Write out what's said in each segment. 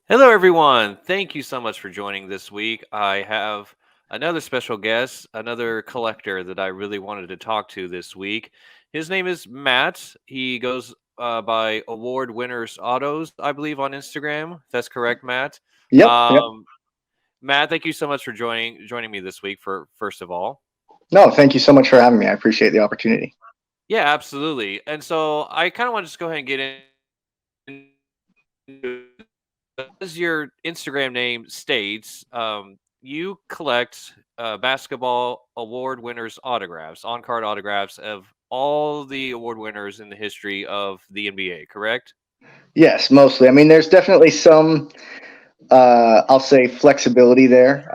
Hello, everyone. Thank you so much for joining this week. I have another special guest, another collector that I really wanted to talk to this week. His name is Matt. He goes by Award Winners Autos, I believe, on Instagram. If that's correct, Matt. Yep, yep. Um, Matt, thank you so much for joining me this week. For first of all, No, thank you so much for having me. I appreciate the opportunity. yeah, absolutely. And so I kind of want to just go ahead and get in. As your Instagram name states, you collect basketball award winners' autographs, on card autographs of all the award winners in the history of the NBA, correct? Yes, mostly. I mean, there's definitely some, I'll say, flexibility there.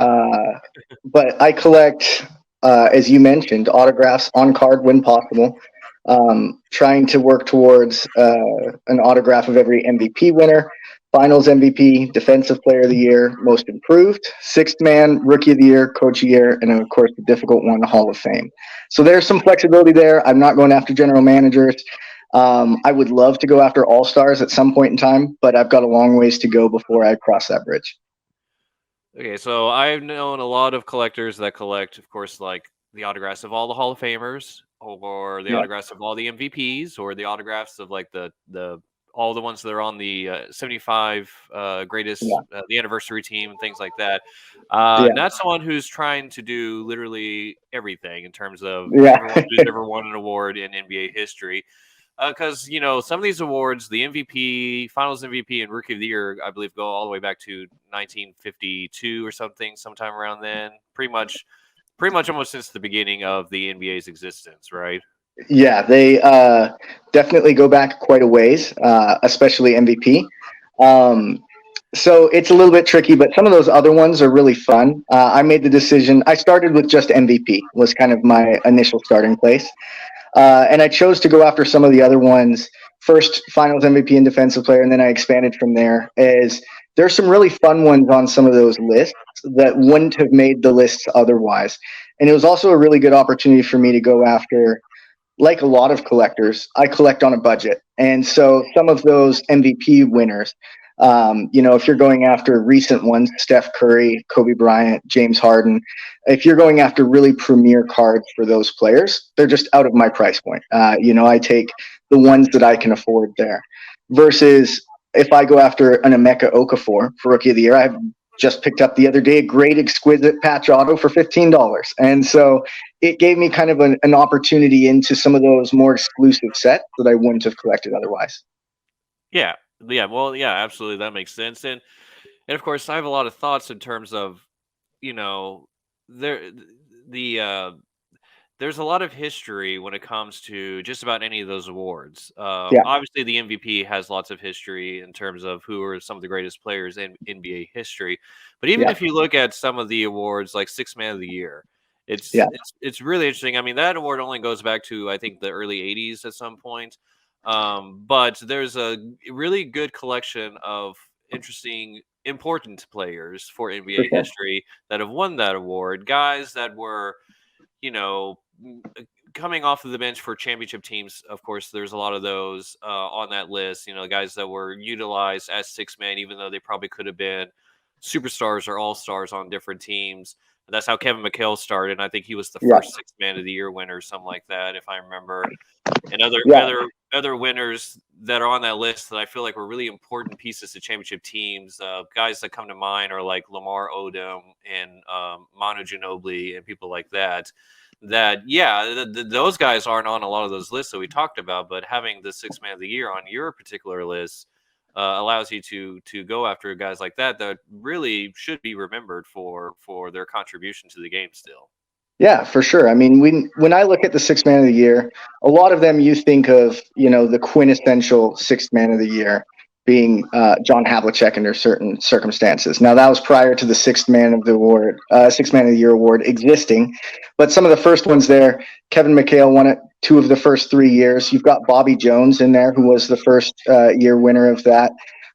But I collect, as you mentioned, autographs on card when possible. Trying to work towards an autograph of every MVP winner, Finals MVP, Defensive Player of the Year, Most Improved, Sixth Man, Rookie of the Year, Coach of the Year, and of course the difficult one, Hall of Fame. So there's some flexibility there. I'm not going after general managers. I would love to go after all stars at some point in time, but I've got a long ways to go before I cross that bridge. Okay, so I've known a lot of collectors that collect, of course, like the autographs of all the Hall of Famers, or the Yeah, autographs of all the MVPs, or the autographs of like the all the ones that are on the 75 greatest yeah, the anniversary team and things like that. yeah, Not someone who's trying to do literally everything in terms of yeah, everyone who's ever won an award in NBA history. Because some of these awards, the MVP, Finals MVP, and Rookie of the Year, I believe, go all the way back to 1952 or something, sometime around then. Pretty much, almost since the beginning of the NBA's existence, right? yeah. They definitely go back quite a ways, especially MVP. Um, so it's a little bit tricky, but some of those other ones are really fun. I made the decision. I started with just MVP was kind of my initial starting place. And I chose to go after some of the other ones first, Finals MVP and Defensive Player, and then I expanded from there. As there's some really fun ones on some of those lists that wouldn't have made the lists otherwise. And it was also a really good opportunity for me to go after, like a lot of collectors, I collect on a budget. And so some of those MVP winners, if you're going after recent ones, Steph Curry, Kobe Bryant, James Harden, if you're going after really premier cards for those players, they're just out of my price point. I take the ones that I can afford there versus if I go after an Emeka Okafor for Rookie of the Year, I've just picked up the other day a great exquisite patch auto for $15. And so it gave me kind of an opportunity into some of those more exclusive sets that I wouldn't have collected otherwise. Yeah, yeah. Well, yeah, absolutely, that makes sense. And of course, I have a lot of thoughts in terms of you know there the there's a lot of history when it comes to just about any of those awards. Yeah, Obviously, the MVP has lots of history in terms of who are some of the greatest players in NBA history. But even yeah, if you look at some of the awards, like Sixth Man of the Year, it's yeah, it's it's really interesting. I mean, that award only goes back to I think the early '80s at some point. But there's a really good collection of interesting, important players for for NBA sure. history that have won that award. Guys that were you know, coming off of the bench for championship teams, of course, there's a lot of those on that list. Guys that were utilized as six men, even though they probably could have been superstars or all stars on different teams. That's how Kevin McHale started. And I think he was the Yeah, first Six Man of the Year winner, or something like that, if I remember. And other yeah, other other winners that are on that list that I feel like were really important pieces to championship teams. Guys that come to mind are like Lamar Odom and Manu Ginobili and people like that. That yeah, those guys aren't on a lot of those lists that we talked about, but having the Six Man of the Year on your particular list allows you to go after guys like that really should be remembered for their contribution to the game still. yeah, for sure. I mean, when I look at the Sixth Man of the Year, a lot of them you think of, the quintessential Sixth Man of the Year being John Havlicek under certain circumstances. Now that was prior to the Sixth Man of the Year award existing, but some of the first ones there, Kevin McHale won it 2 of the first 3 years. You've got Bobby Jones in there, who was the first year winner of that,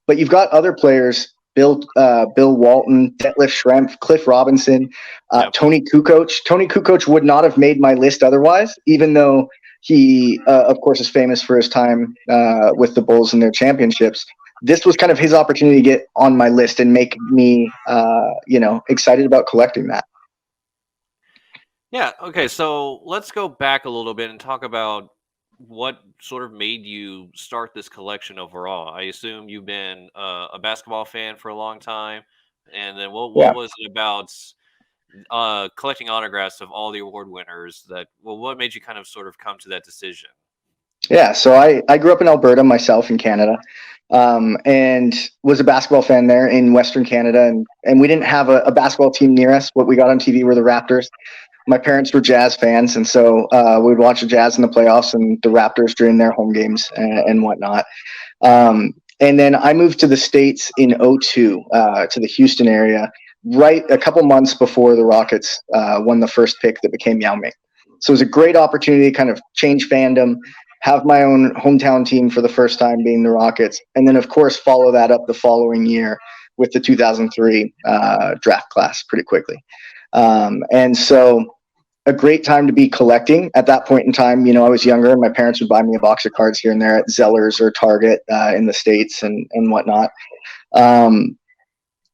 but you've got other players. Bill Walton, Detlef Schrempf, Cliff Robinson, Yep. Tony Kukoc. Tony Kukoc would not have made my list otherwise, even though he, of course, is famous for his time with the Bulls and their championships. this was kind of his opportunity to get on my list and make me, excited about collecting that. Yeah. Okay. So let's go back a little bit and talk about what sort of made you start this collection overall. I assume you've been a basketball fan for a long time, and then what Yeah. was it about collecting autographs of all the award winners that? Well, what made you kind of sort of come to that decision? Yeah, so I grew up in Alberta myself in Canada, and was a basketball fan there in Western Canada, and we didn't have a basketball team near us. What we got on TV were the Raptors. My parents were Jazz fans, and so we would watch the Jazz in the playoffs and the Raptors during their home games and whatnot. And then I moved to the States in '02 to the Houston area, right a couple months before the Rockets won the first pick that became Yao Ming. So it was a great opportunity to kind of change fandom, have my own hometown team for the first time being the Rockets, and then, of course, follow that up the following year with the 2003 draft class pretty quickly. And so a great time to be collecting at that point in time. You know, I was younger and my parents would buy me a box of cards here and there at Zellers or Target in the States and whatnot. Um,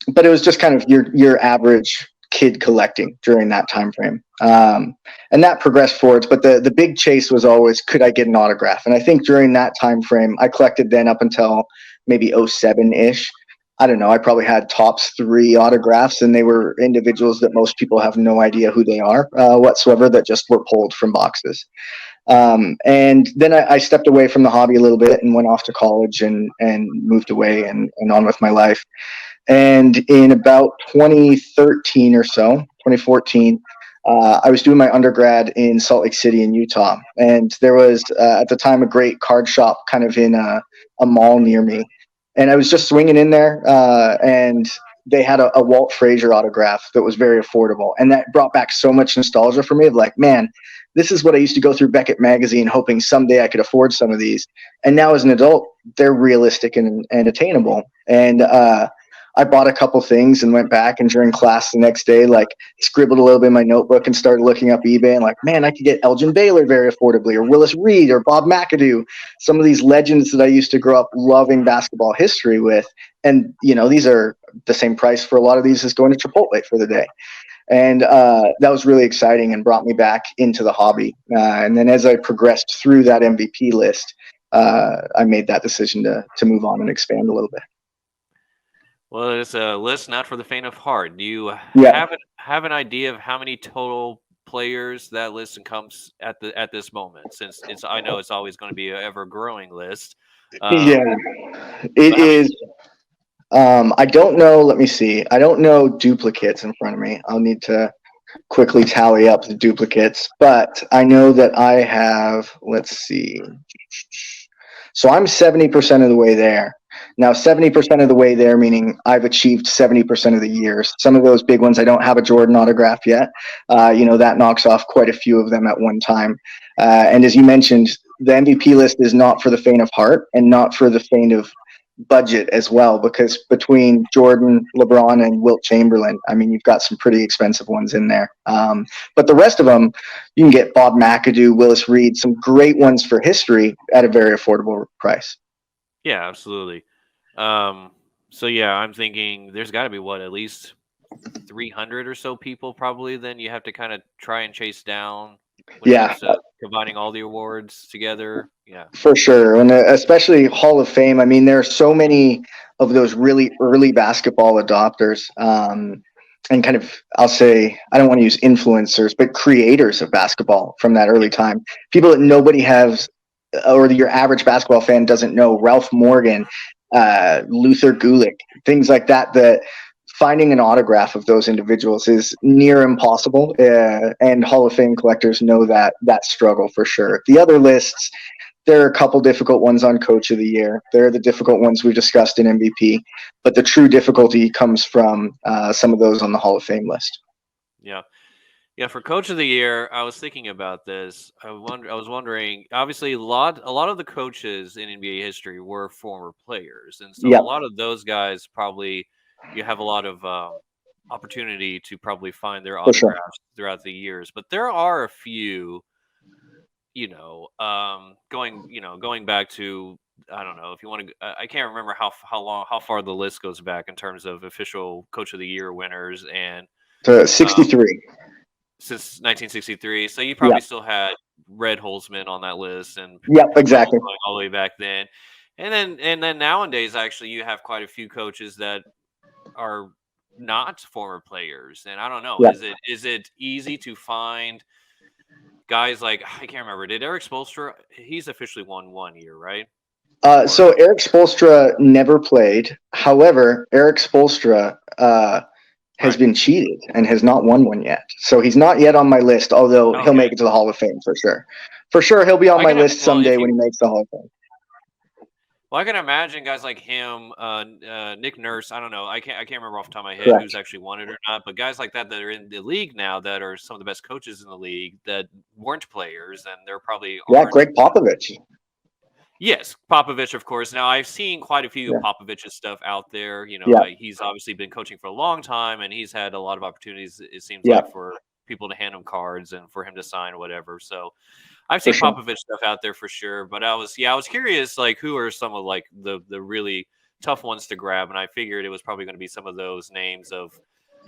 but it was just kind of your average kid collecting during that time frame. And that progressed forwards, but the big chase was always, could I get an autograph? And I think during that time frame, I collected then up until maybe '07-ish. I don't know, I probably had tops 3 autographs, and they were individuals that most people have no idea who they are whatsoever, that just were pulled from boxes. And then I stepped away from the hobby a little bit and went off to college and moved away and on with my life. And in about 2013 or so, 2014, I was doing my undergrad in Salt Lake City in Utah. And there was, at the time, a great card shop kind of in a mall near me. And I was just swinging in there, and they had a Walt Frazier autograph that was very affordable. And that brought back so much nostalgia for me of like, man, this is what I used to go through Beckett Magazine hoping someday I could afford some of these. And now as an adult, they're realistic and attainable. And I bought a couple things and went back, and during class the next day, like, scribbled a little bit in my notebook and started looking up eBay and like, man, I could get Elgin Baylor very affordably, or Willis Reed, or Bob McAdoo, some of these legends that I used to grow up loving basketball history with. And, you know, these are the same price for a lot of these as going to Chipotle for the day. And that was really exciting and brought me back into the hobby. And then as I progressed through that MVP list, I made that decision to move on and expand a little bit. Well, it's a list not for the faint of heart. Do you Yeah. have an idea of how many total players that list encompasses at this moment? Since I know it's always going to be an ever growing list. Yeah, Um, it but how many? is. I don't know. Let me see. I don't know duplicates in front of me. I'll need to quickly tally up the duplicates, but I know that I have, let's see. So I'm 70% of the way there. Now, 70% of the way there, meaning I've achieved 70% of the years. Some of those big ones, I don't have a Jordan autograph yet. That knocks off quite a few of them at one time. And as you mentioned, the MVP list is not for the faint of heart and not for the faint of budget as well, because between Jordan, LeBron, and Wilt Chamberlain, I mean, you've got some pretty expensive ones in there. But the rest of them, you can get Bob McAdoo, Willis Reed, some great ones for history at a very affordable price. Yeah, absolutely. So yeah, I'm thinking there's got to be at least 300 or so people probably. Then you have to kind of try and chase down when it Yeah, comes to combining all the awards together. Yeah. for sure. And especially Hall of Fame. I mean, there are so many of those really early basketball adopters. And kind of, I'll say, I don't want to use influencers, but creators of basketball from that early time. People that nobody has, or your average basketball fan doesn't know. Ralph Morgan, Luther Gulick, things like that, that finding an autograph of those individuals is near impossible. And Hall of Fame collectors know that struggle for sure. The other lists, there are a couple difficult ones on Coach of the Year. There are the difficult ones we discussed in MVP, but the true difficulty comes from some of those on the Hall of Fame list. Yeah. Yeah, for Coach of the Year, I was thinking about this. I was wondering. Obviously, a lot of the coaches in NBA history were former players, and so a Yep, lot of those guys probably you have a lot of opportunity to probably find their for sure. autographs throughout the years. But there are a few, going back to I don't know if you want to. I can't remember how far the list goes back in terms of official Coach of the Year winners, and To um, 63. since 1963. So you Yeah. probably still had Red Holzman on that list, and Yep. probably Exactly. going all the way back then. And then nowadays, actually, you have quite a few coaches that are not former players, and I don't know. Yeah. Is it easy to find guys like I can't remember? Did Eric Spoelstra? He's officially won 1 year, right? Or So Eric Spoelstra never played. However, Eric Spoelstra has right? been cheated and has not won one yet. So he's not yet on my list, although he'll Okay. make it to the Hall of Fame for sure. For sure, he'll be on I my can list well someday if you when he makes the Hall of Fame. well, I can imagine guys like him, Nick Nurse. I don't know. I can't remember off the top of my head who's Correct. actually won it or not. But guys like that are in the league now that are some of the best coaches in the league that weren't players, and there probably Yeah, aren't. Greg Popovich. Yes, Popovich, of course. Now I've seen quite a few of Yeah. Popovich's stuff out there. Yeah. He's obviously been coaching for a long time, and he's had a lot of opportunities. It seems Yeah. like for people to hand him cards and for him to sign or whatever. So I've For seen sure. Popovich stuff out there for sure, but I was curious, like, who are some of like the really tough ones to grab, and I figured it was probably going to be some of those names of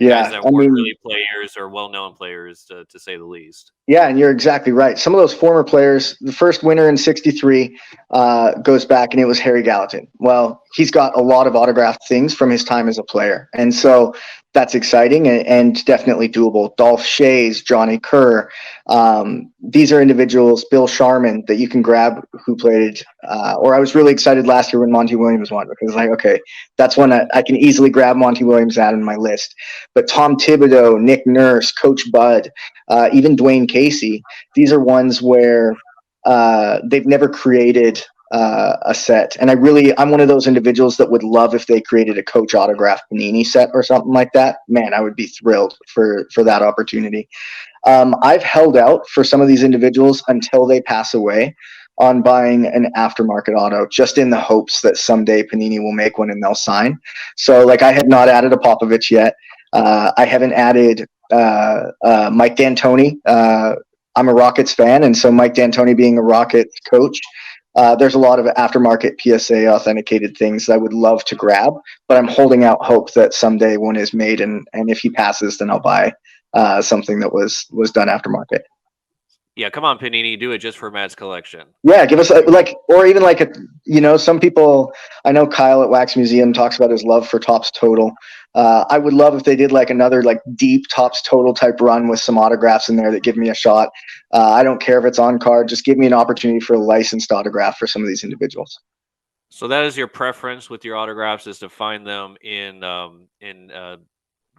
guys Yeah. that I weren't mean, really players or well-known players, to say the least. yeah, and you're exactly right. Some of those former players, the first winner in 63 goes back, and it was Harry Gallatin. Well, he's got a lot of autographed things from his time as a player. And so that's exciting and definitely doable. Dolph Shays, Johnny Kerr. These are individuals, Bill Sharman, that you can grab who played. Or I was really excited last year when Monty Williams won because, like, okay, that's one I can easily grab Monty Williams out in my list. But Tom Thibodeau, Nick Nurse, Coach Bud, even Dwayne Casey, these are ones where they've never created a set. And I'm one of those individuals that would love if they created a coach autograph Panini set or something like that. Man, I would be thrilled for that opportunity. I've held out for some of these individuals until they pass away on buying an aftermarket auto, just in the hopes that someday Panini will make one and they'll sign. So, like, I had not added a Popovich yet. I haven't added Mike D'Antoni. I'm a Rockets fan, and so Mike D'Antoni being a Rockets coach, there's a lot of aftermarket PSA authenticated things that I would love to grab, but I'm holding out hope that someday one is made, and if he passes, then I'll buy something that was done aftermarket. Yeah, come on, Panini, do it just for Matt's collection. Yeah, give us or even like some people. I know Kyle at Wax Museum talks about his love for Topps Total. I would love if they did like another like deep Topps Total type run with some autographs in there that give me a shot. I don't care if it's on card; just give me an opportunity for a licensed autograph for some of these individuals. So that is your preference with your autographs, is to find them in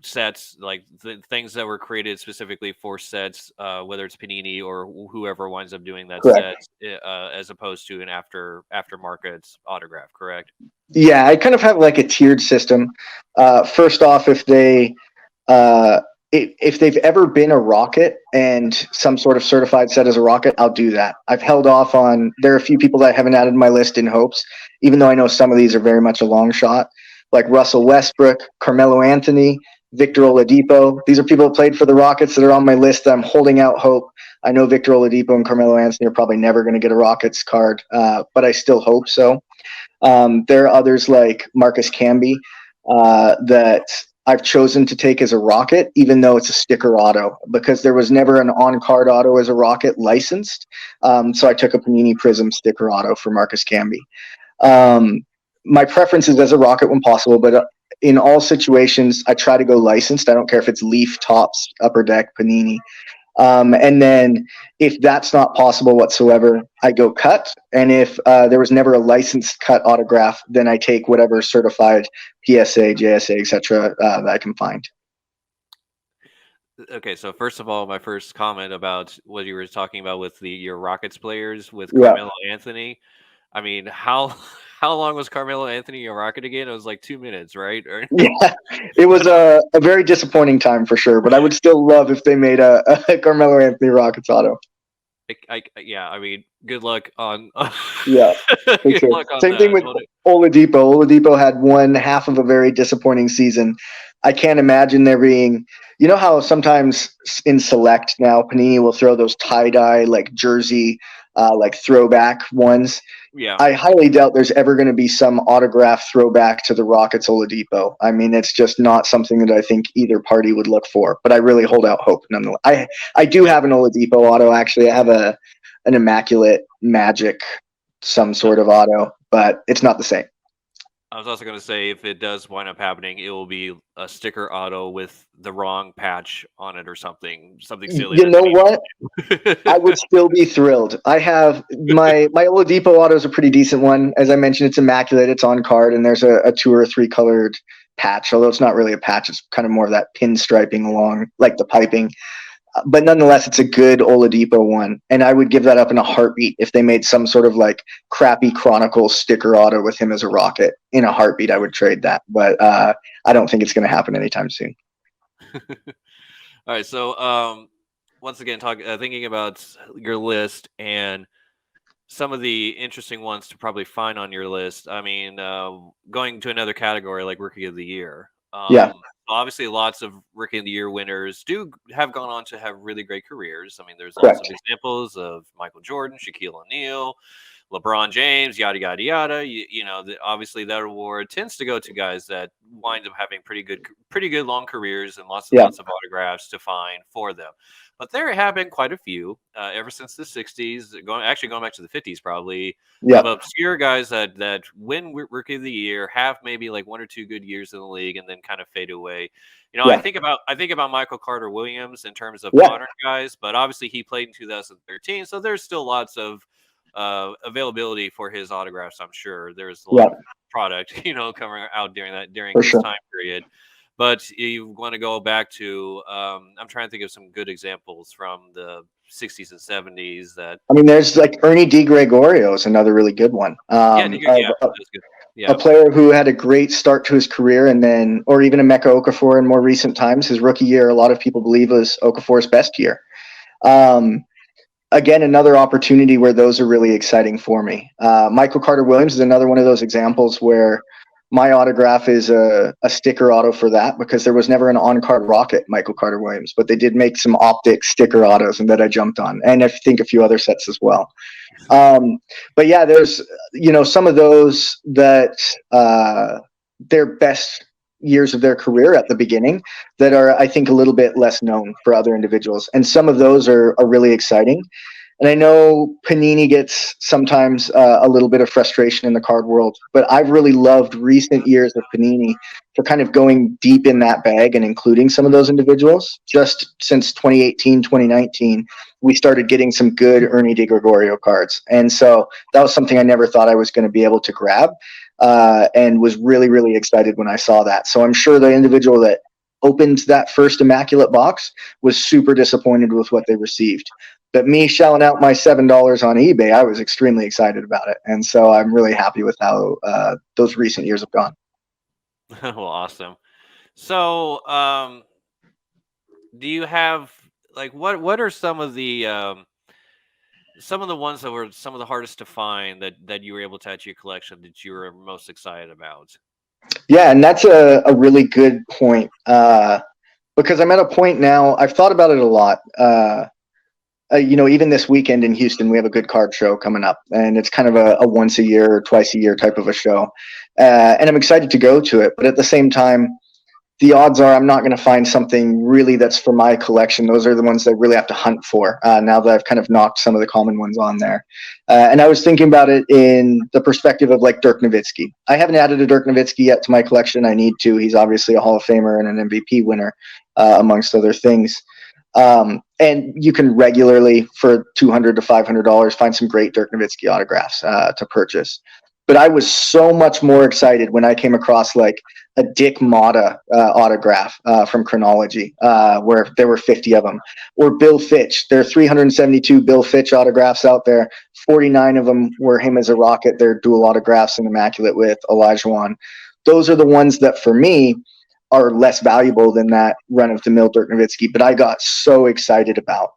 sets, like things that were created specifically for sets, whether it's Panini or whoever winds up doing that Correct. set, as opposed to an aftermarket autograph. Correct. Yeah, I kind of have like a tiered system. First off, uh, if they've ever been a Rocket and some sort of certified set as a Rocket, I'll do that. I've held off on. There are a few people that I haven't added to my list in hopes, even though I know some of these are very much a long shot, like Russell Westbrook, Carmelo Anthony, Victor Oladipo. These are people that played for the Rockets that are on my list that I'm holding out hope. I know Victor Oladipo and Carmelo Anthony are probably never going to get a Rockets card, but I still hope so. There are others like Marcus Camby that I've chosen to take as a Rocket, even though it's a sticker auto, because there was never an on-card auto as a Rocket licensed. So I took a Panini Prism sticker auto for Marcus Camby. My preference is as a Rocket when possible, but in all situations, I try to go licensed. I don't care if it's Leaf, Topps, Upper Deck, Panini. And then if that's not possible whatsoever, I go cut. And if there was never a licensed cut autograph, then I take whatever certified PSA, JSA, etc. That I can find. Okay, so first of all, my first comment about what you were talking about with your Rockets players with Yeah. Carmelo Anthony. I mean, how how long was Carmelo Anthony a Rocket again? It was like 2 minutes, right? Yeah, it was a very disappointing time for sure, but I would still love if they made a Carmelo Anthony Rockets auto. Yeah, I mean, good luck on. Yeah, for Good sure. luck on Same thing that. with Oladipo. Oladipo had one half of a very disappointing season. I can't imagine there being, how sometimes in Select now, Panini will throw those tie-dye, like jersey, like throwback ones. Yeah. I highly doubt there's ever going to be some autograph throwback to the Rockets Oladipo. I mean, it's just not something that I think either party would look for. But I really hold out hope nonetheless. I do have an Oladipo auto. Actually, I have an immaculate Magic, some sort of auto, but it's not the same. I was also going to say, if it does wind up happening, it will be a sticker auto with the wrong patch on it or something silly You that know they what? need. I would still be thrilled. I have my Oladipo auto is a pretty decent one. As I mentioned, it's immaculate. It's on card, and there's a 2 or 3 colored patch. Although it's not really a patch, it's kind of more of that pinstriping along like the piping. But nonetheless, it's a good Oladipo one, and I would give that up in a heartbeat if they made some sort of like crappy Chronicle sticker auto with him as a Rocket. In a heartbeat, I would trade that. But I don't think it's going to happen anytime soon. All right, so once again, thinking about your list and some of the interesting ones to probably find on your list. I mean, going to another category like Rookie of the Year. Yeah, Obviously, lots of Rookie of the Year winners do have gone on to have really great careers. I mean, there's lots of correct. examples of Michael Jordan, Shaquille O'Neal, LeBron James, yada yada yada. Obviously that award tends to go to guys that wind up having pretty good long careers and lots and Yeah, lots of autographs to find for them. But there have been quite a few ever since the '60s, going back to the '50s probably, yeah, of obscure guys that win Rookie of the Year, have maybe like 1 or 2 good years in the league, and then kind of fade away. yeah, I think about Michael Carter Williams in terms of yeah, modern guys, but obviously he played in 2013, so there's still lots of availability for his autographs. I'm sure there's a lot yeah, of product, coming out during for his sure. time period. But you want to go back to, I'm trying to think of some good examples from the '60s and '70s that, I mean, there's like Ernie DiGregorio is another really good one. yeah, Of yeah, that's good. a Yeah, player who had a great start to his career, and then, or even Emeka Okafor in more recent times, his rookie year, a lot of people believe was Okafor's best year. Um, Again, another opportunity where those are really exciting for me. Michael Carter Williams is another one of those examples where my autograph is a sticker auto for that, because there was never an on-card Rocket Michael Carter Williams, but they did make some optic sticker autos, and that I jumped on, and I think a few other sets as well. But yeah, there's some of those that their best years of their career at the beginning that are, I think, a little bit less known for other individuals, and some of those are really exciting. And I know Panini gets sometimes a little bit of frustration in the card world, but I've really loved recent years of Panini for kind of going deep in that bag and including some of those individuals. Just since 2018, 2019, we started getting some good Ernie DiGregorio cards. And so that was something I never thought I was going to be able to grab, and was really, really excited when I saw that. So I'm sure the individual that opened that first Immaculate box was super disappointed with what they received. But me shelling out my $7 on eBay, I was extremely excited about it, and so I'm really happy with how those recent years have gone. well, awesome. So, do you have like what are some of the ones that were some of the hardest to find that you were able to add to your collection that you were most excited about? Yeah, and that's a really good point, because I'm at a point now. I've thought about it a lot. Even this weekend in Houston, we have a good card show coming up, and it's kind of a once a year or twice a year type of a show. And I'm excited to go to it, but at the same time, the odds are I'm not going to find something really that's for my collection. Those are the ones that I really have to hunt for, now that I've kind of knocked some of the common ones on there. And I was thinking about it in the perspective of like Dirk Nowitzki. I haven't added a Dirk Nowitzki yet to my collection. I need to. He's obviously a Hall of Famer and an MVP winner, amongst other things. And you can regularly, for $200 to $500, find some great Dirk Nowitzki autographs to purchase. But I was so much more excited when I came across like a Dick Motta autograph from Chronology, where there were 50 of them, or Bill Fitch. There are 372 Bill Fitch autographs out there. 49 of them were him as a Rocket. They're dual autographs and Immaculate with Olajuwon. Those are the ones that, for me, are less valuable than that run-of-the-mill Dirk Nowitzki, but I got so excited about.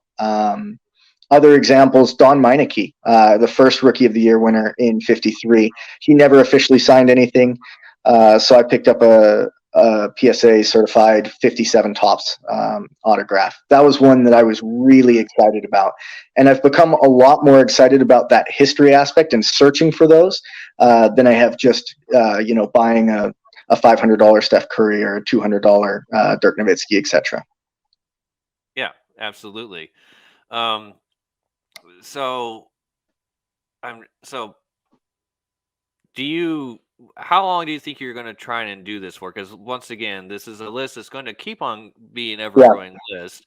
Other examples, Don Meineke, the first Rookie of the Year winner in '53. He never officially signed anything, so I picked up a PSA certified 57 tops autograph. That was one that I was really excited about. And I've become a lot more excited about that history aspect and searching for those than I have just, buying a $500 Steph Curry or a $200 Dirk Nowitzki, etc. Yeah, absolutely. Um, so so do you how long do you think you're going to try and do this for? Because once again, this is a list that's going to keep on being ever Yeah. growing list.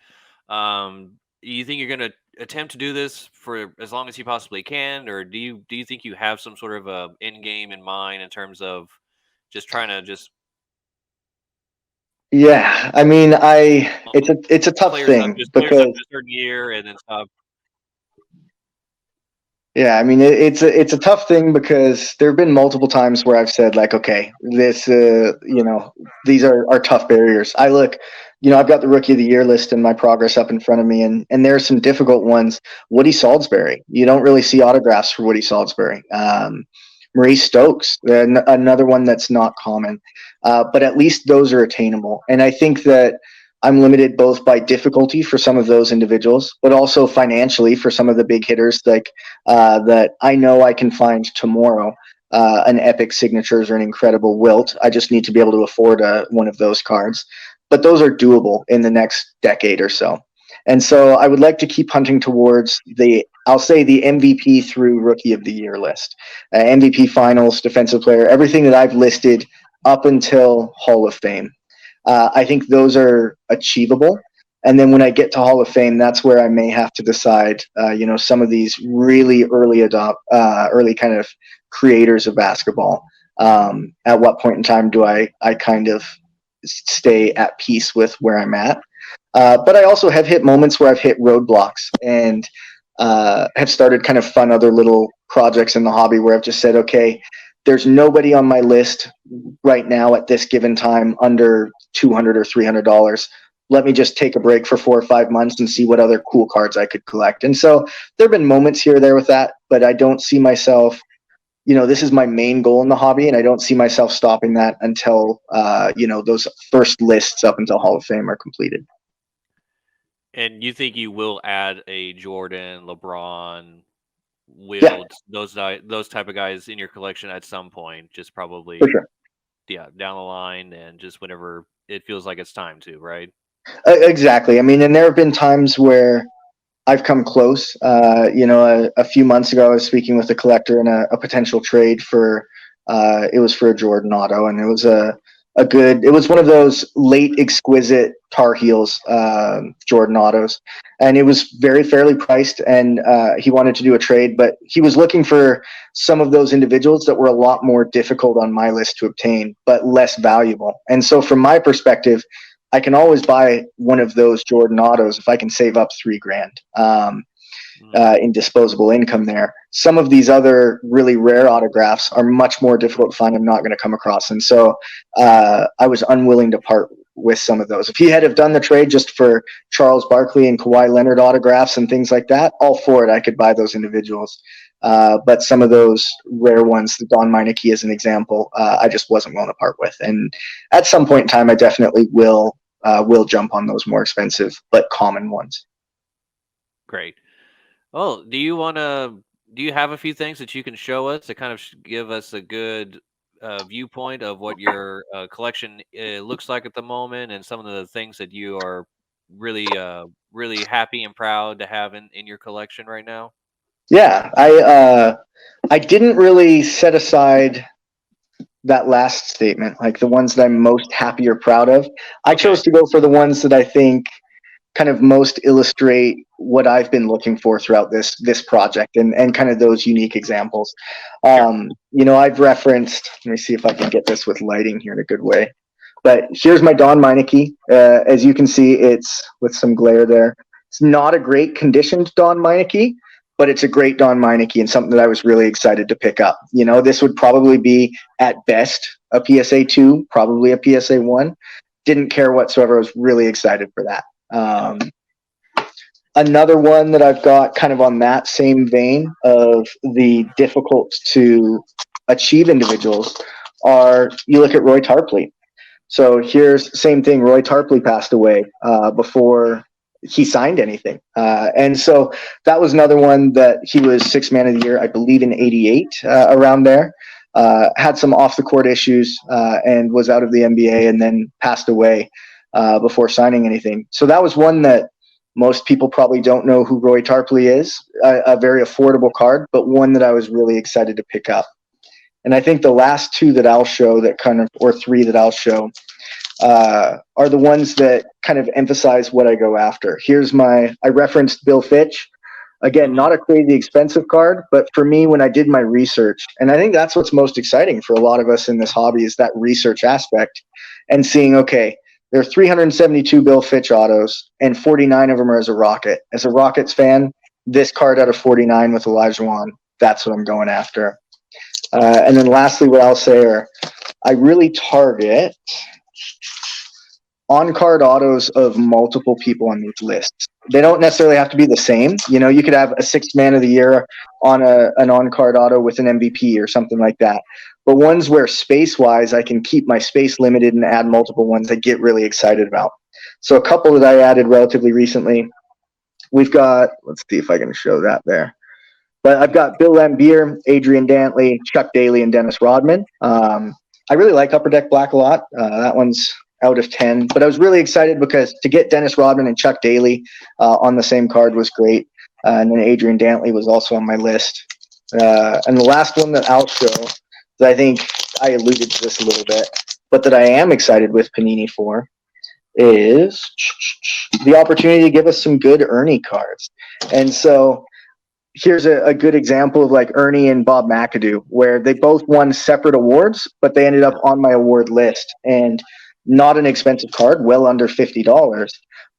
You think you're going to attempt to do this for as long as you possibly can, or do you think you have some sort of a end game in mind in terms of just trying to just Yeah. I mean, it's a tough thing players up because to a certain year and then stop? yeah, I mean, it's a tough thing because there have been multiple times where I've said like, okay, this, these are tough barriers. I look, I've got the Rookie of the Year list and my progress up in front of me, and there are some difficult ones. Woody Salisbury, you don't really see autographs for Woody Salisbury. Maurice Stokes, another one that's not common, but at least those are attainable. And I think that I'm limited both by difficulty for some of those individuals, but also financially for some of the big hitters that I know I can find tomorrow. An epic signatures or an incredible wilt. I just need to be able to afford one of those cards. But those are doable in the next decade or so. And so I would like to keep hunting towards I'll say the MVP through Rookie of the Year list. MVP finals, defensive player, everything that I've listed up until Hall of Fame. I think those are achievable. And then when I get to Hall of Fame, that's where I may have to decide, some of these really early kind of creators of basketball. At what point in time do I kind of stay at peace with where I'm at? But I also have hit moments where I've hit roadblocks and have started kind of fun other little projects in the hobby where I've just said, okay, there's nobody on my list right now at this given time under $200 or $300. Let me just take a break for 4 or 5 months and see what other cool cards I could collect. And so there have been moments here or there with that, but I don't see myself, this is my main goal in the hobby, and I don't see myself stopping that until, those first lists up until Hall of Fame are completed. And you think you will add a Jordan, LeBron, Yeah, Wilt, those type of guys in your collection at some point, just for probably, sure. yeah, down the line and just whenever it feels like it's time to, right? Exactly. I mean, and there have been times where I've come close. A few months ago, I was speaking with a collector in a potential trade for, it was for a Jordan auto, and it was it was one of those late exquisite Tar Heels Jordan autos, and it was very fairly priced. And he wanted to do a trade, but he was looking for some of those individuals that were a lot more difficult on my list to obtain, but less valuable. And so, from my perspective, I can always buy one of those Jordan autos if I can save up $3,000 in disposable income there. Some of these other really rare autographs are much more difficult to find. I'm not going to come across. And so I was unwilling to part with some of those. If he had have done the trade just for Charles Barkley and Kawhi Leonard autographs and things like that, all for it. I could buy those individuals. But some of those rare ones, the Don Meineke as an example, I just wasn't willing to part with. And at some point in time, I definitely will jump on those more expensive but common ones. Great. Oh, do you have a few things that you can show us to kind of give us a good viewpoint of what your collection looks like at the moment and some of the things that you are really happy and proud to have in your collection right now? Yeah, I didn't really set aside that last statement, like the ones that I'm most happy or proud of. I Okay. chose to go for the ones that I think kind of most illustrate what I've been looking for throughout this project and kind of those unique examples. Sure. I've referenced, let me see if I can get this with lighting here in a good way. But here's my Don Meineke. As you can see, it's with some glare there. It's not a great conditioned Don Meineke, but it's a great Don Meineke and something that I was really excited to pick up. This would probably be at best a PSA 2, probably a PSA 1. Didn't care whatsoever. I was really excited for that. Another one that I've got kind of on that same vein of the difficult to achieve individuals are, you look at Roy Tarpley. So here's same thing. Roy Tarpley passed away before he signed anything, and so that was another one that he was sixth man of the year, I believe, in '88, around there. Had some off the court issues and was out of the NBA, and then passed away before signing anything. So that was one that most people probably don't know who Roy Tarpley is. A very affordable card, but one that I was really excited to pick up. And I think the last two that I'll show that kind of, or three that I'll show, are the ones that kind of emphasize what I go after. I referenced Bill Fitch. Again, not a crazy expensive card, but for me, when I did my research, and I think that's what's most exciting for a lot of us in this hobby, is that research aspect and seeing, okay, there are 372 Bill Fitch autos, and 49 of them are as a Rocket. As a Rockets fan, this card out of 49 with Olajuwon, that's what I'm going after. And then lastly, what I'll say are I really target on-card autos of multiple people on these lists. They don't necessarily have to be the same. You know, you could have a sixth man of the year on an on-card auto with an MVP or something like that. But ones where space-wise I can keep my space limited and add multiple ones I get really excited about. So a couple that I added relatively recently, we've got, let's see if I can show that there. But I've got Bill Laimbeer, Adrian Dantley, Chuck Daly, and Dennis Rodman. I really like Upper Deck Black a lot. That one's out of 10. But I was really excited because to get Dennis Rodman and Chuck Daly on the same card was great. And then Adrian Dantley was also on my list. And the last one that I'll show, that I think I alluded to this a little bit, but that I am excited with Panini for, is the opportunity to give us some good Ernie cards. And so here's a good example of like Ernie and Bob McAdoo, where they both won separate awards, but they ended up on my award list. And not an expensive card, well under $50,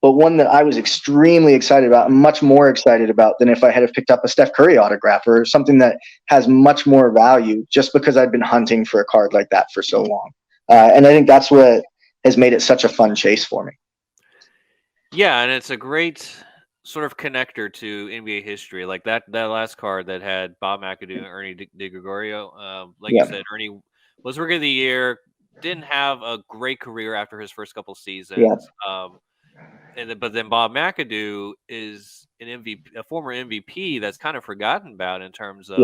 but one that I was extremely excited about, and much more excited about than if I had have picked up a Steph Curry autograph or something that has much more value, just because I'd been hunting for a card like that for so long. And I think that's what has made it such a fun chase for me. Yeah, and it's a great sort of connector to NBA history. Like that last card that had Bob McAdoo and Ernie DiGregorio. You said, Ernie was Rookie of the Year, didn't have a great career after his first couple seasons. But then Bob McAdoo is an MVP, a former MVP that's kind of forgotten about in terms of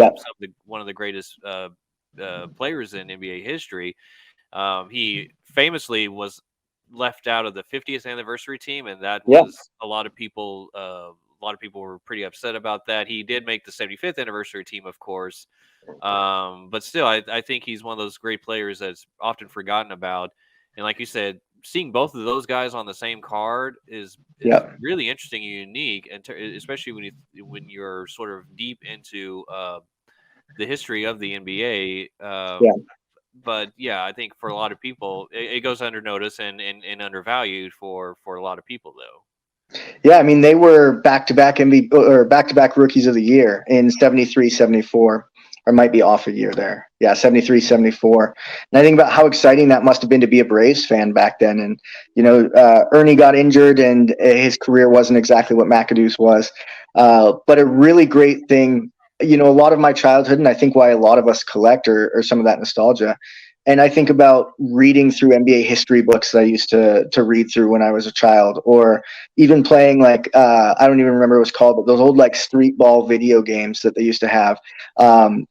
one of the greatest players in NBA history. He famously was left out of the 50th anniversary team, and that was a lot of people were pretty upset about that. He did make the 75th anniversary team, of course, but still, I think he's one of those great players that's often forgotten about. And like you said, seeing both of those guys on the same card is really interesting and unique, and especially when you're sort of deep into the history of the NBA. But yeah, I think for a lot of people, it goes under notice and undervalued for a lot of people, though. Yeah, I mean, they were back-to-back MVP or back-to-back Rookies of the Year in 73, 74, or might be off a year there. Yeah, 73, 74. And I think about how exciting that must have been to be a Braves fan back then. And, you know, Ernie got injured and his career wasn't exactly what McAdoo's was. But a really great thing, you know, a lot of my childhood, and I think why a lot of us collect or some of that nostalgia. And I think about reading through NBA history books that I used to read through when I was a child, or even playing like, I don't even remember what it was called, but those old like street ball video games that they used to have,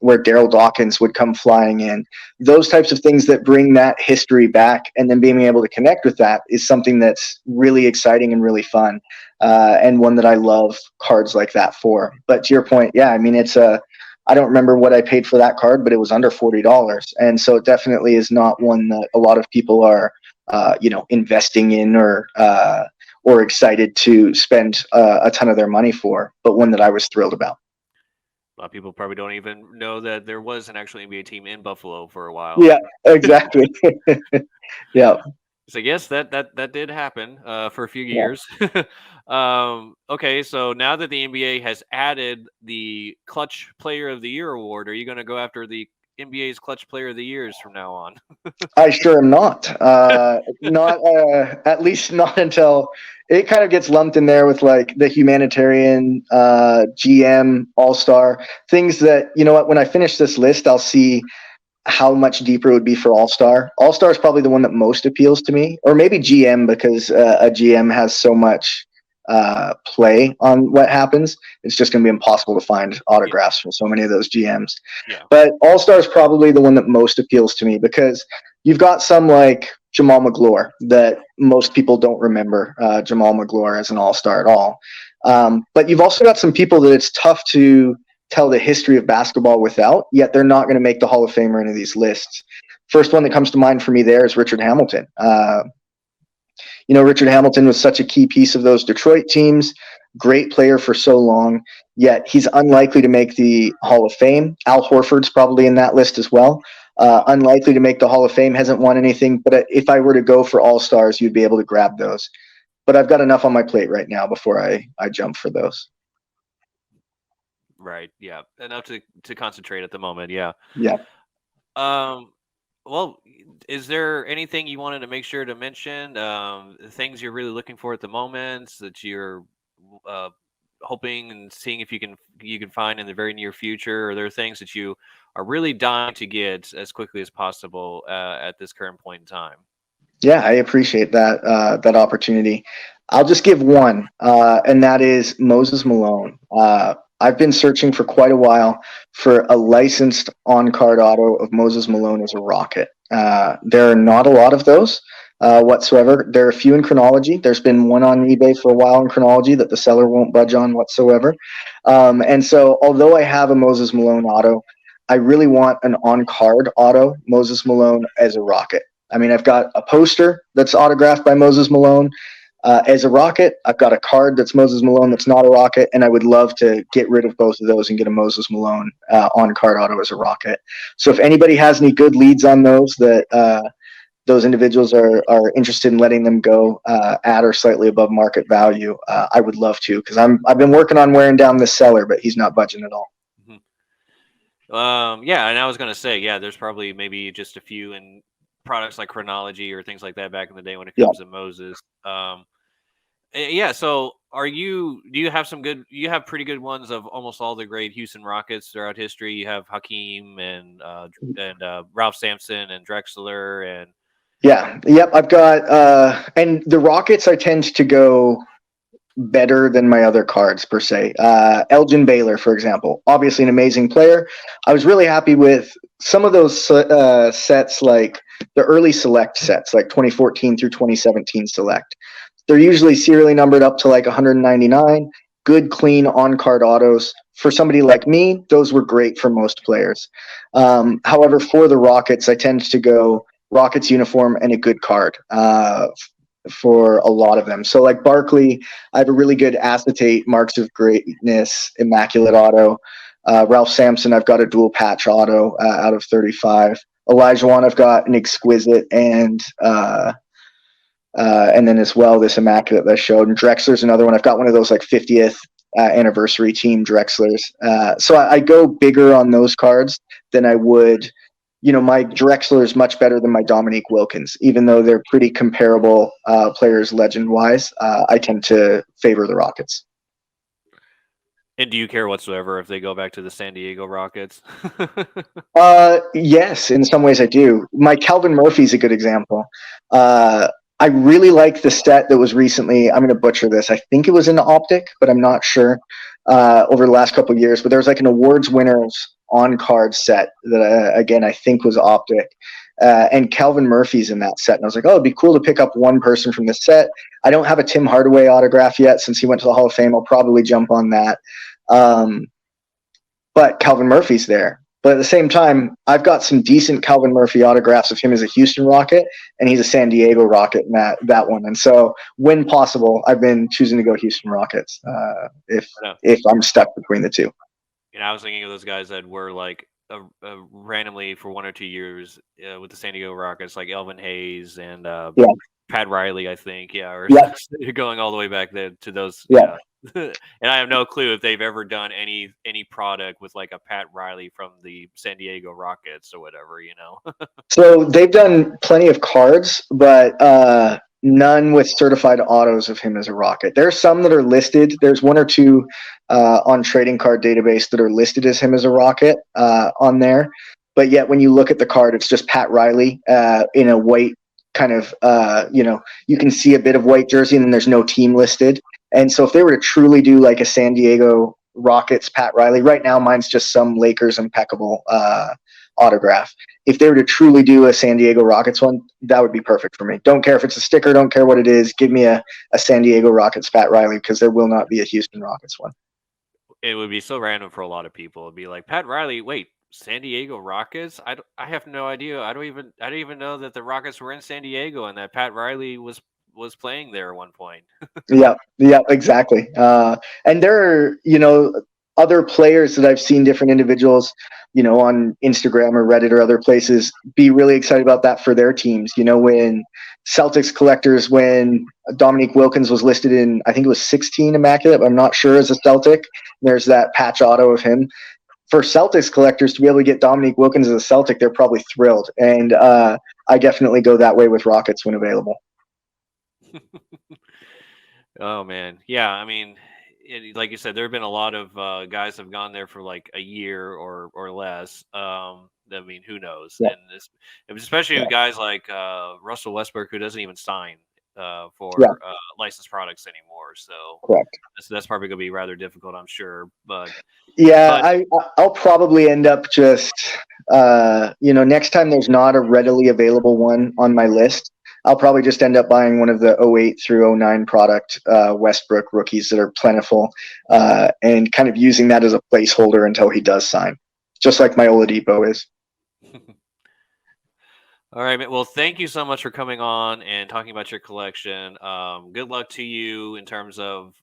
where Daryl Dawkins would come flying in. Those types of things that bring that history back, and then being able to connect with that is something that's really exciting and really fun. And one that I love cards like that for. But to your point, yeah, I mean, I don't remember what I paid for that card, but it was under $40. And so it definitely is not one that a lot of people are, investing in or excited to spend a ton of their money for, but one that I was thrilled about. A lot of people probably don't even know that there was an actual NBA team in Buffalo for a while. Yeah, exactly. Yeah. So yes, that did happen for a few years. Okay, so now that the NBA has added the Clutch Player of the Year award, are you going to go after the NBA's Clutch Player of the Years from now on? I sure am not. At least not until it kind of gets lumped in there with like the humanitarian, GM, All-Star, things that, you know what, when I finish this list, I'll see how much deeper it would be for All-Star. All-Star is probably the one that most appeals to me, or maybe GM, because a GM has so much play on what happens. It's just going to be impossible to find autographs from so many of those GMs. Yeah. But All-Star is probably the one that most appeals to me, because you've got some like Jamal McGlure that most people don't remember Jamal McGlure as an All-Star at all. But you've also got some people that it's tough to tell the history of basketball without, yet they're not going to make the Hall of Fame or any of these lists. First one that comes to mind for me there is Richard Hamilton. Richard Hamilton was such a key piece of those Detroit teams, great player for so long, yet he's unlikely to make the Hall of Fame. Al Horford's probably in that list as well. Unlikely to make the Hall of Fame, hasn't won anything, but if I were to go for All-Stars, you'd be able to grab those. But I've got enough on my plate right now before I jump for those. Right. Yeah. Enough to concentrate at the moment. Yeah. Yeah. Well, is there anything you wanted to make sure to mention? Things you're really looking for at the moment that you're hoping and seeing if you can find in the very near future? Or are there things that you are really dying to get as quickly as possible at this current point in time? Yeah, I appreciate that opportunity. I'll just give one, and that is Moses Malone. I've been searching for quite a while for a licensed on-card auto of Moses Malone as a Rocket. There are not a lot of those whatsoever. There are a few in chronology. There's been one on eBay for a while in chronology that the seller won't budge on whatsoever. And so although I have a Moses Malone auto, I really want an on-card auto, Moses Malone as a Rocket. I mean, I've got a poster that's autographed by Moses Malone as a Rocket. I've got a card that's Moses Malone that's not a Rocket, and I would love to get rid of both of those and get a Moses Malone on-card auto as a Rocket. So if anybody has any good leads on those that those individuals are interested in letting them go at or slightly above market value, I would love to, because I've been working on wearing down this seller, but he's not budging at all. Yeah, and I was gonna say, yeah, there's probably maybe just a few in products like Chronology or things like that back in the day when it comes to Moses. Yeah, so do you have you have pretty good ones of almost all the great Houston Rockets throughout history. You have Hakeem and Ralph Sampson and Drexler and I've got and the Rockets I tend to go better than my other cards per se. Elgin Baylor, for example, obviously an amazing player. I was really happy with some of those sets, like the early select sets, like 2014 through 2017 select. They're usually serially numbered up to like 199. Good, clean on-card autos. For somebody like me, those were great for most players. However, for the Rockets, I tend to go Rockets uniform and a good card for a lot of them. So like Barkley, I have a really good acetate marks of greatness, immaculate auto. Ralph Sampson, I've got a dual patch auto out of 35. Olajuwon, I've got an exquisite and then as well this immaculate that I showed. And Drexler's another one. I've got one of those like 50th anniversary team Drexlers. So I go bigger on those cards than I would. My Drexler is much better than my Dominique Wilkins, even though they're pretty comparable players legend-wise. I tend to favor the Rockets. And do you care whatsoever if they go back to the San Diego Rockets? Yes, in some ways I do. My Calvin Murphy's a good example. I really like the set that was recently, I'm going to butcher this, I think it was in Optic, but I'm not sure, over the last couple of years. But there was like an awards winners on-card set that, again, I think was Optic. And Calvin Murphy's in that set. And I was like, oh, it'd be cool to pick up one person from the set. I don't have a Tim Hardaway autograph yet since he went to the Hall of Fame. I'll probably jump on that. But Calvin Murphy's there. But at the same time, I've got some decent Calvin Murphy autographs of him as a Houston Rocket, and he's a San Diego Rocket in that one. And so when possible, I've been choosing to go Houston Rockets if I'm stuck between the two. I was thinking of those guys that were like randomly for 1 or 2 years with the San Diego Rockets, like Elvin Hayes and Pat Riley, I think. Or going all the way back there to those. Yeah. And I have no clue if they've ever done any product with like a Pat Riley from the San Diego Rockets or whatever, So they've done plenty of cards, but none with certified autos of him as a Rocket. There's some that are listed. There's 1 or 2 on Trading Card Database that are listed as him as a Rocket on there. but yet when you look at the card, it's just Pat Riley in a white kind of, you can see a bit of white jersey, and then there's no team listed. And so if they were to truly do like a San Diego Rockets Pat Riley, right now mine's just some Lakers impeccable autograph. If they were to truly do a San Diego Rockets one, that would be perfect for me. Don't care if it's a sticker, don't care what it is. Give me a San Diego Rockets Pat Riley, because there will not be a Houston Rockets one. It would be so random for a lot of people. It'd be like, Pat Riley, wait, San Diego Rockets? I have no idea. I don't even know that the Rockets were in San Diego and that Pat Riley was playing there at one point. Yeah, exactly. And there are, other players that I've seen, different individuals, on Instagram or Reddit or other places, be really excited about that for their teams. When Celtics collectors, when Dominique Wilkins was listed in, I think it was 16 Immaculate, I'm not sure, as a Celtic, there's that patch auto of him. For Celtics collectors to be able to get Dominique Wilkins as a Celtic, they're probably thrilled. And I definitely go that way with Rockets when available. Oh man, yeah. I mean, like you said, there have been a lot of guys have gone there for like a year or less. I mean, who knows? Yeah. And this, especially Yeah. guys like Russell Westbrook, who doesn't even sign for Yeah. licensed products anymore. So Correct. that's probably going to be rather difficult, I'm sure. But I'll probably end up just, next time there's not a readily available one on my list, I'll probably just end up buying one of the 08 through 09 product Westbrook rookies that are plentiful, and kind of using that as a placeholder until he does sign, just like my Oladipo is. All right, man. Well, thank you so much for coming on and talking about your collection. Good luck to you in terms of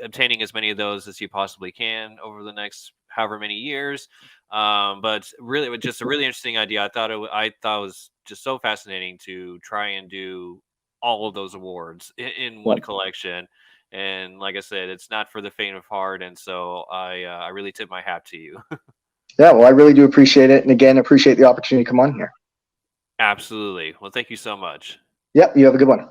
obtaining as many of those as you possibly can over the next however many years. But really, it was just a really interesting idea. I thought it was just so fascinating to try and do all of those awards in one collection. And like I said, it's not for the faint of heart. And so I really tip my hat to you. Yeah, well, I really do appreciate it, and again, appreciate the opportunity to come on here. Absolutely. Well, thank you so much. Yep, you have a good one.